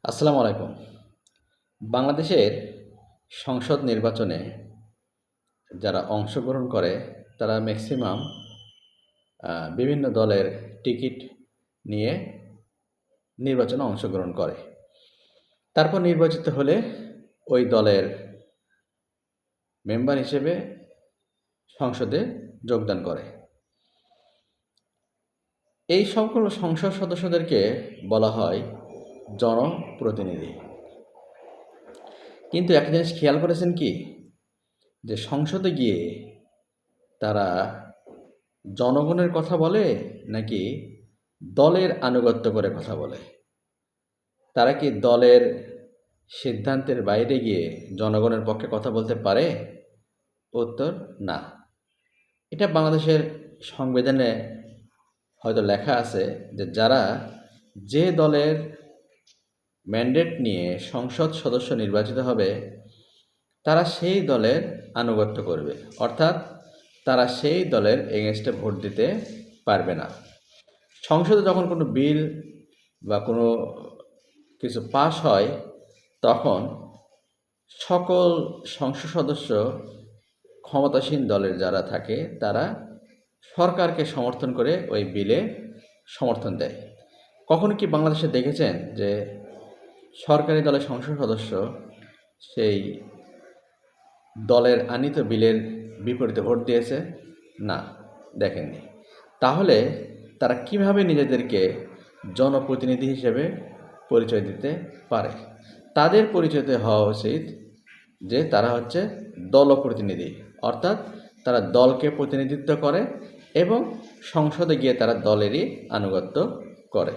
আসসালামু আলাইকুম। বাংলাদেশের সংসদ নির্বাচনে যারা অংশগ্রহণ করে তারা ম্যাক্সিমাম বিভিন্ন দলের টিকিট নিয়ে নির্বাচনে অংশগ্রহণ করে। তারপর নির্বাচিত হলে ওই দলের মেম্বার হিসেবে সংসদে যোগদান করে। এই সকল সংসদ সদস্যদেরকে বলা হয় জনপ্রতিনিধি। কিন্তু একটা জিনিস খেয়াল করেছেন কি, যে সংসদে গিয়ে তারা জনগণের কথা বলে নাকি দলের আনুগত্য করে কথা বলে? তারা কি দলের সিদ্ধান্তের বাইরে গিয়ে জনগণের পক্ষে কথা বলতে পারে? উত্তর না। এটা বাংলাদেশের সংবিধানে হয়তো লেখা আছে যে যারা যে দলের ম্যান্ডেট নিয়ে সংসদ সদস্য নির্বাচিত হবে তারা সেই দলের আনুগত্য করবে, অর্থাৎ তারা সেই দলের এগেনস্টে ভোট দিতে পারবে না। সংসদে যখন কোনো বিল বা কোনো কিছু পাস হয় তখন সকল সংসদ সদস্য ক্ষমতাসীন দলের যারা থাকে তারা সরকারকে সমর্থন করে ওই বিলে সমর্থন দেয়। কখনো কি বাংলাদেশে দেখেছেন যে সরকারি দলের সংসদ সদস্য সেই দলের আনিত বিলের বিপরীতে ভোট দিয়েছে? না, দেখেননি। তাহলে তারা কিভাবে নিজেদেরকে জনপ্রতিনিধি হিসেবে পরিচয় দিতে পারে? তাদের পরিচয় হওয়া উচিত যে তারা হচ্ছে দলপ্রতিনিধি, অর্থাৎ তারা দলকে প্রতিনিধিত্ব করে এবং সংসদে গিয়ে তারা দলেরই আনুগত্য করে।